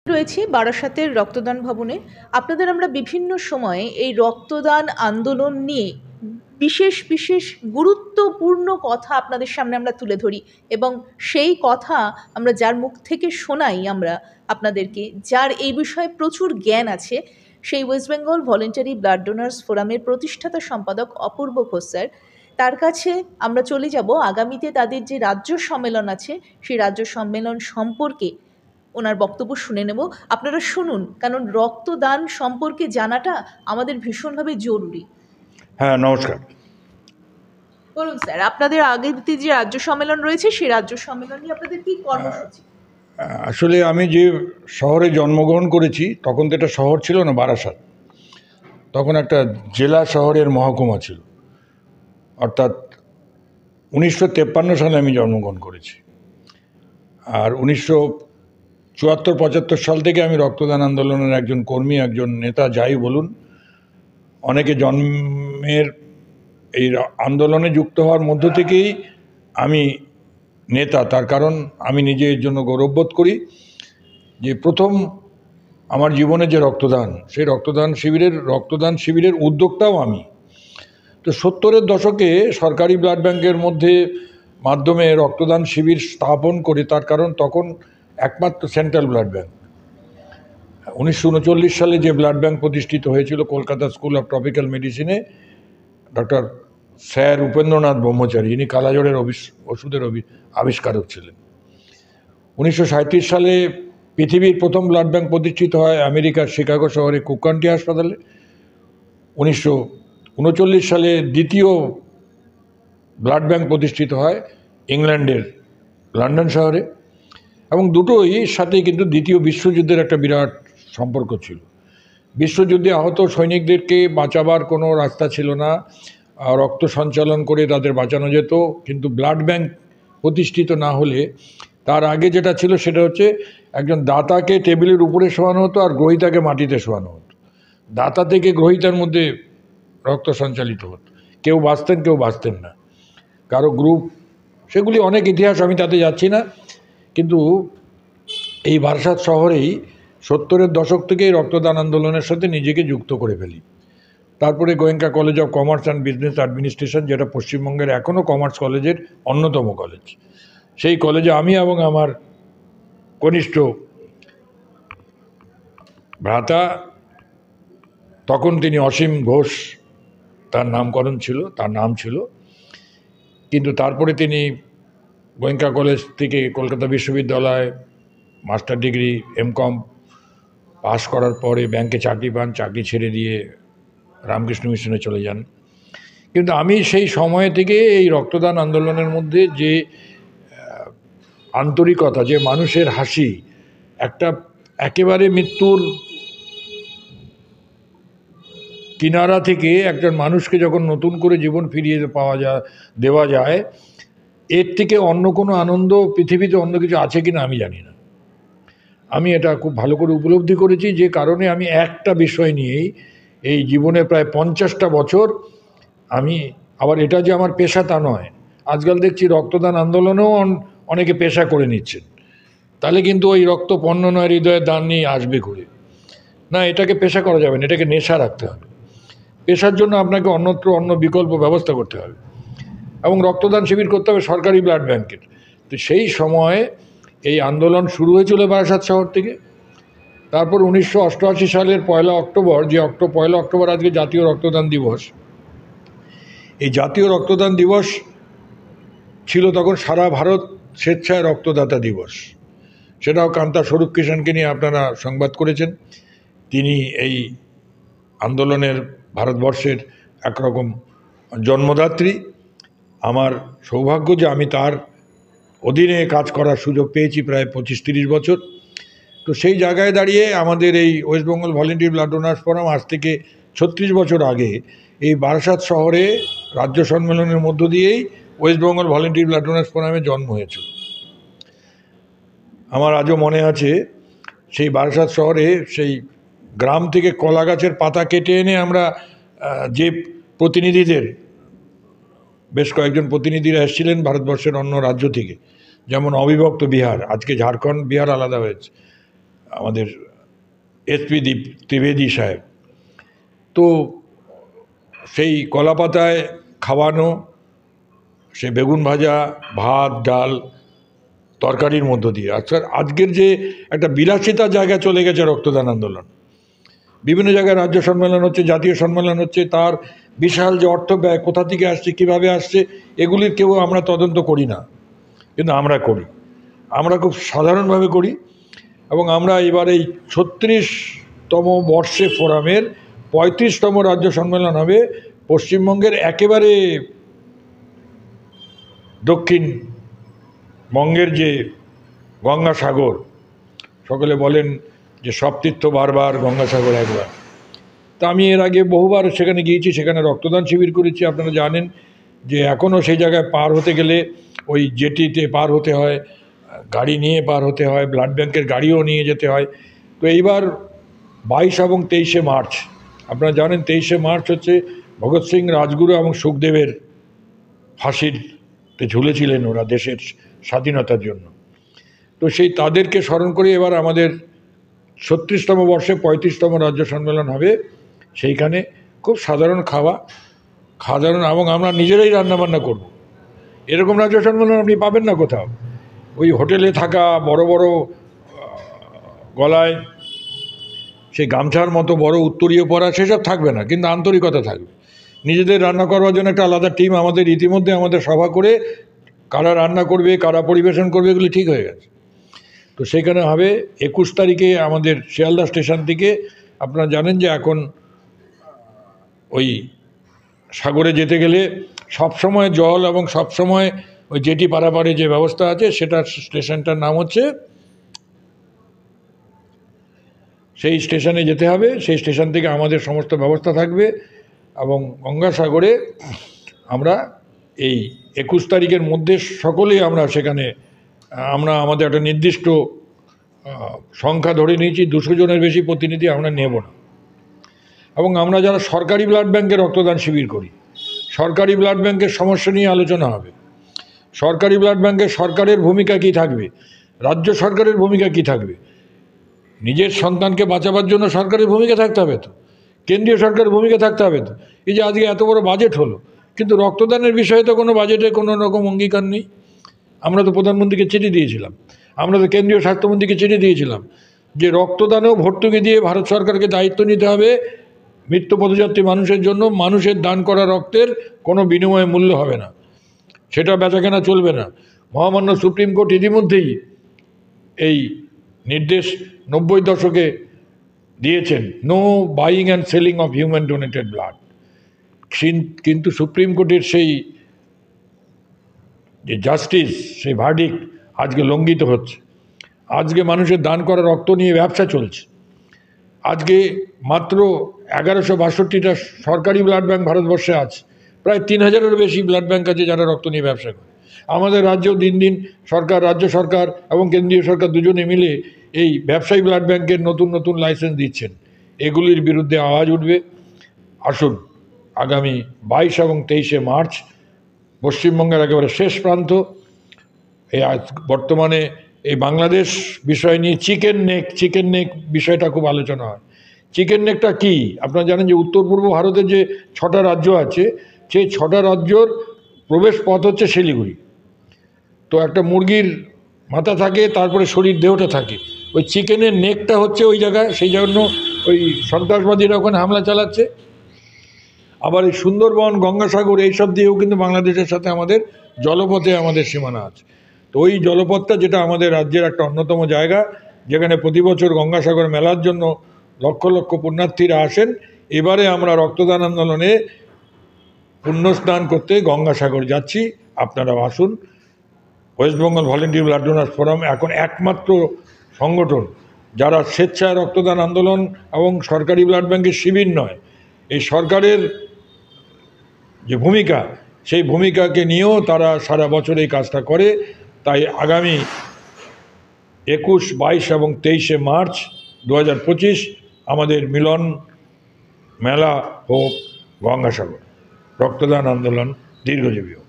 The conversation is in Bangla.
রয়েছি বারাসাতের রক্তদান ভবনে। আপনাদের আমরা বিভিন্ন সময়ে এই রক্তদান আন্দোলন নিয়ে বিশেষ বিশেষ গুরুত্বপূর্ণ কথা আপনাদের সামনে আমরা তুলে ধরি এবং সেই কথা আমরা যার মুখ থেকে শোনাই আমরা আপনাদেরকে, যার এই বিষয়ে প্রচুর জ্ঞান আছে, সেই West Bengal voluntary blood donors ফোরামের প্রতিষ্ঠাতা সম্পাদক অপূর্ব ঘোষ স্যার। তার কাছে আমরা চলে যাব আগামীতে তাদের যে রাজ্য সম্মেলন আছে সেই রাজ্য সম্মেলন সম্পর্কে ওনার বক্তব্য শুনে নেব। আপনারা শুনুন, কারণ রক্তদান সম্পর্কে জানাটা আমাদের ভীষণভাবে জরুরি। হ্যাঁ, নমস্কার। বলুন স্যার, আপনাদের আগামীতে যে রাজ্য সম্মেলন রয়েছে সেই রাজ্য সম্মেলন নিয়ে আপনাদের কি কর্মসূচি? আসলে আমি যে শহরে জন্মগ্রহণ করেছি তখন তো এটা শহর ছিল না, বারাসাত। তখন একটা জেলা শহরের মহকুমা ছিল, অর্থাৎ 1953 সালে আমি জন্মগ্রহণ করেছি। আর 1974-75 সাল থেকে আমি রক্তদান আন্দোলনের একজন কর্মী, একজন নেতা, যাই বলুন। অনেকে জন্মের এই আন্দোলনে যুক্ত হওয়ার মধ্য থেকেই আমি নেতা, তার কারণ আমি নিজে এর জন্য গৌরববোধ করি যে প্রথম আমার জীবনে যে রক্তদান, সেই রক্তদান শিবিরের উদ্যোক্তাও আমি। তো 70-এর দশকে সরকারি ব্লাড ব্যাংকের মাধ্যমে রক্তদান শিবির স্থাপন করে, তার কারণ তখন একমাত্র সেন্ট্রাল ব্লাড ব্যাংক। 1939 সালে যে ব্লাড ব্যাংক প্রতিষ্ঠিত হয়েছিল কলকাতা স্কুল অফ ট্রপিক্যাল মেডিসিনে, ডক্টর স্যার উপেন্দ্রনাথ ব্রহ্মচারী, ইনি কালাজ্বরের ওষুধের আবিষ্কারক ছিলেন। 1937 সালে পৃথিবীর প্রথম ব্লাড ব্যাংক প্রতিষ্ঠিত হয় আমেরিকার শিকাগো শহরে কুক কাউন্টি হাসপাতালে। 1939 সালে দ্বিতীয় ব্লাড ব্যাংক প্রতিষ্ঠিত হয় ইংল্যান্ডের লন্ডন শহরে, এবং দুটোই সাথে কিন্তু দ্বিতীয় বিশ্বযুদ্ধের একটা বিরাট সম্পর্ক ছিল। বিশ্বযুদ্ধে আহত সৈনিকদেরকে বাঁচাবার কোনো রাস্তা ছিল না, রক্ত সঞ্চালন করে তাদের বাঁচানো যেত, কিন্তু ব্লাড ব্যাংক প্রতিষ্ঠিত না হলে তার আগে যেটা ছিল সেটা হচ্ছে একজন দাতাকে টেবিলের উপরে শোয়ানো হতো আর গ্রহীতাকে মাটিতে শোয়ানো হতো। দাতা থেকে গ্রহীতার মধ্যে রক্ত সঞ্চালিত হতো, কেউ বাঁচতেন কেউ বাঁচতেন না, কারো গ্রুপ, সেগুলি অনেক ইতিহাস, আমি তাতে যাচ্ছি না। কিন্তু এই বারাসাত শহরেই 70-এর দশক থেকেই রক্তদান আন্দোলনের সাথে নিজেকে যুক্ত করে ফেলি। তারপরে Goenka college of commerce and business administration, যেটা পশ্চিমবঙ্গের এখনও কমার্স কলেজের অন্যতম কলেজ, সেই কলেজে আমি এবং আমার কনিষ্ঠ ভ্রাতা, তখন তিনি অসীম ঘোষ তার নাম ছিল, কিন্তু তারপরে তিনি গোয়েঙ্কা কলেজ থেকে কলকাতা বিশ্ববিদ্যালয় মাস্টার ডিগ্রি এমকম পাশ করার পরে ব্যাংকে চাকরি পান, চাকরি ছেড়ে দিয়ে রামকৃষ্ণ মিশনে চলে যান। কিন্তু আমি সেই সময় থেকে এই রক্তদান আন্দোলনের মধ্যে যে আন্তরিকতা, যে মানুষের হাসি, একটা একেবারে মৃত্যুর কিনারা থেকে একজন মানুষকে যখন নতুন করে জীবন ফিরিয়ে দেওয়া যায়, এর থেকে অন্য কোনো আনন্দ পৃথিবীতে অন্য কিছু আছে কিনা আমি জানি না। আমি এটা খুব ভালো করে উপলব্ধি করেছি, যে কারণে আমি একটা বিষয় নিয়েই এই জীবনে প্রায় 50টা বছর আমি, আবার এটা যে আমার পেশা তা নয়। আজকাল দেখছি রক্তদান আন্দোলনেও অনেকে পেশা করে নিচ্ছেন, তাহলে কিন্তু ওই রক্ত পণ্য নয়, হৃদয়ের দান নিয়ে আসবে ঘুরে। না, এটাকে পেশা করা যাবে না, এটাকে নেশা রাখতে হবে। পেশার জন্য আপনাকে অন্যত্র অন্য বিকল্প ব্যবস্থা করতে হবে, এবং রক্তদান শিবির করতে হবে সরকারি ব্লাড ব্যাংকের। তো সেই সময় এই আন্দোলন শুরু হয়েছিল বারাসাত শহর থেকে। তারপর 1988 সালের 1 অক্টোবর, যে 1 অক্টোবর আজকে জাতীয় রক্তদান দিবস, এই জাতীয় রক্তদান দিবস ছিল তখন সারা ভারত স্বেচ্ছায় রক্তদাতা দিবস। সেটাও কান্তা স্বরূপ কিষাণকে নিয়ে আপনারা সংবাদ করেছেন। তিনি এই আন্দোলনের ভারতবর্ষের একরকম জন্মদাত্রী। আমার সৌভাগ্য যে আমি তার অধীনে কাজ করার সুযোগ পেয়েছি প্রায় 25-30 বছর। তো সেই জায়গায় দাঁড়িয়ে আমাদের এই West Bengal volunteer blood donors forum আজ থেকে 36 বছর আগে এই বারাসাত শহরে রাজ্য সম্মেলনের মধ্য দিয়েই West Bengal volunteer blood donors ফোরামের জন্ম হয়েছিল। আমার আজও মনে আছে, সেই বারাসাত শহরে সেই গ্রাম থেকে কলা গাছের পাতা কেটে এনে আমরা যে প্রতিনিধিদের, বেশ কয়েকজন প্রতিনিধিরা এসেছিলেন ভারতবর্ষের অন্য রাজ্য থেকে, যেমন অবিভক্ত বিহার, আজকে ঝাড়খণ্ড বিহার আলাদা হয়েছে, আমাদের এসপি ত্রিবেদী সাহেব। তো সেই কলাপাতায় খাওয়ানো, সে বেগুন ভাজা, ভাত, ডাল, তরকারির মধ্য দিয়ে আজকের যে একটা বিলাসিতার জায়গায় চলে গেছে রক্তদান আন্দোলন। বিভিন্ন জায়গায় রাজ্য সম্মেলন হচ্ছে, জাতীয় সম্মেলন হচ্ছে, তার বিশাল যে অর্থ ব্যয় কোথা থেকে আসছে, কিভাবে আসছে, এগুলির কেউ আমরা তদন্ত করি না, কিন্তু আমরা করি। আমরা খুব সাধারণভাবে করি। এবং আমরা এবার এই 36তম বর্ষে ফোরামের 35তম রাজ্য সম্মেলন হবে পশ্চিমবঙ্গের একেবারে দক্ষিণবঙ্গের যে গঙ্গাসাগর, সকলে বলেন যে সব তীর্থ বারবার, গঙ্গাসাগর একবার। তা আমি এর আগে বহুবার সেখানে গিয়েছি, সেখানে রক্তদান শিবির করেছি। আপনারা জানেন যে এখনও সেই জায়গায় পার হতে গেলে ওই জেটিতে পার হতে হয়, গাড়ি নিয়ে পার হতে হয়, ব্লাড ব্যাংকের গাড়িও নিয়ে যেতে হয়। তো এইবার 22 এবং 23শে মার্চ, আপনারা জানেন 23শে মার্চ হচ্ছে ভগৎ সিং, রাজগুরু এবং সুখদেবের ফাঁসিতে ঝুলেছিলেন ওরা দেশের স্বাধীনতার জন্য। তো সেই তাদেরকে স্মরণ করে এবার আমাদের 36তম বর্ষে 35তম রাজ্য সম্মেলন হবে। সেইখানে খুব সাধারণ খাওয়া, এবং আমরা নিজেরাই রান্নাবান্না করব। এরকম রাজ্য সম্মেলন আপনি পাবেন না কোথাও। ওই হোটেলে থাকা বড় বড় গলায় সেই গামছার মতো বড় উত্তরীয় পরা, সেসব থাকবে না, কিন্তু আন্তরিকতা থাকবে। নিজেদের রান্না করবার জন্য একটা আলাদা টিম আমাদের ইতিমধ্যে আমাদের সভা করে কারা রান্না করবে, কারা পরিবেশন করবে, এগুলি ঠিক হয়ে গেছে। তো সেখানে হবে 21 তারিখে আমাদের শিয়ালদা স্টেশন থেকে। আপনারা জানেন যে এখন ওই সাগরে যেতে গেলে সবসময় জল এবং সবসময় ওই জেটি পারাপারে যে ব্যবস্থা আছে, সেটার স্টেশনটার নাম হচ্ছে, সেই স্টেশনে যেতে হবে। সেই স্টেশন থেকে আমাদের সমস্ত ব্যবস্থা থাকবে। এবং গঙ্গাসাগরে আমরা এই 21 তারিখের মধ্যে সকলেই আমরা সেখানে আমাদের একটা নির্দিষ্ট সংখ্যা ধরে নিয়েছি, 200 জনের বেশি প্রতিনিধি আমরা নেব না। এবং আমরা যারা সরকারি ব্লাড ব্যাংকে রক্তদান শিবির করি, সরকারি ব্লাড ব্যাংকের সমস্যা নিয়ে আলোচনা হবে। সরকারি ব্লাড ব্যাংকে সরকারের ভূমিকা কী থাকবে, রাজ্য সরকারের ভূমিকা কী থাকবে। নিজের সন্তানকে বাঁচাবার জন্য সরকারের ভূমিকা থাকতে হবে তো, কেন্দ্রীয় সরকারের ভূমিকা থাকতে হবে তো। এই যে আজকে এত বড় বাজেট হলো, কিন্তু রক্তদানের বিষয়ে তো কোনো বাজেটে কোনো রকম অঙ্গীকার নেই। আমরা তো প্রধানমন্ত্রীকে চিঠি দিয়েছিলাম, আমরা তো কেন্দ্রীয় স্বাস্থ্যমন্ত্রীকে চিঠি দিয়েছিলাম যে রক্তদানেও ভর্তুকি দিয়ে ভারত সরকারকে দায়িত্ব নিতে হবে। মৃত্যু পথযাত্রী মানুষের জন্য মানুষের দান করা রক্তের কোনো বিনিময় মূল্য হবে না, সেটা বেচাকেনা চলবে না। মহামান্য সুপ্রিম কোর্ট ইতিমধ্যেই এই নির্দেশ 90 দশকে দিয়েছেন, no buying and selling of human donated blood. কিন্তু সুপ্রিম কোর্টের সেই যে জাস্টিস, সেই ভার্ডিক্ট আজকে লঙ্ঘিত হচ্ছে। আজকে মানুষের দান করা রক্ত নিয়ে ব্যবসা চলছে। আজকে মাত্র 1162টা সরকারি ব্লাড ব্যাংক ভারতবর্ষে আছে, প্রায় 3000-এরও বেশি ব্লাড ব্যাংক আছে যারা রক্ত নিয়ে ব্যবসা করে। আমাদের রাজ্যেও দিন দিন সরকার, রাজ্য সরকার এবং কেন্দ্রীয় সরকার দুজনে মিলে এই ব্যবসায়ী ব্লাড ব্যাংকের নতুন নতুন লাইসেন্স দিচ্ছেন। এগুলির বিরুদ্ধে আওয়াজ উঠবে। আসুন, আগামী 22 এবং 23শে মার্চ পশ্চিমবঙ্গের একেবারে শেষ প্রান্ত, এই বর্তমানে এই বাংলাদেশ বিষয় নিয়ে চিকেন নেক বিষয়টা খুব আলোচনা হয়। চিকেন নেকটা কি আপনারা জানেন যে উত্তর পূর্ব ভারতের যে 6টা রাজ্য আছে, সেই 6টা রাজ্যর প্রবেশ পথ হচ্ছে শিলিগুড়ি। তো একটা মুরগির মাথা থাকে, তারপরে শরীর দেহটা থাকে, ওই চিকেনের নেকটা হচ্ছে ওই জায়গায়, সেই জন্য ওই সন্ত্রাসবাদীরা ওখানে হামলা চালাচ্ছে। আবার এই সুন্দরবন, গঙ্গাসাগর এইসব দিয়েও কিন্তু বাংলাদেশের সাথে আমাদের জলপথে আমাদের সীমানা আছে। তো ওই জলপথটা যেটা আমাদের রাজ্যের একটা অন্যতম জায়গা, যেখানে প্রতি বছর গঙ্গাসাগর মেলার জন্য লক্ষ লক্ষ পুণ্যার্থীরা আসেন। এবারে আমরা রক্তদান আন্দোলনে পুণ্যস্নান করতে গঙ্গাসাগর যাচ্ছি, আপনারাও আসুন। West Bengal volunteer blood donors forum এখন একমাত্র সংগঠন যারা স্বেচ্ছায় রক্তদান আন্দোলন এবং সরকারি ব্লাড ব্যাংকের শিবির নয়, এই সরকারের যে ভূমিকা, সেই ভূমিকাকে নিয়েও তারা সারা বছর এই কাজটা করে। তাই আগামী 21, 22 এবং 23শে মার্চ 2025 আমাদের মিলন মেলা হোক গঙ্গাসাগর। রক্তদান আন্দোলন দীর্ঘজীবী হোক।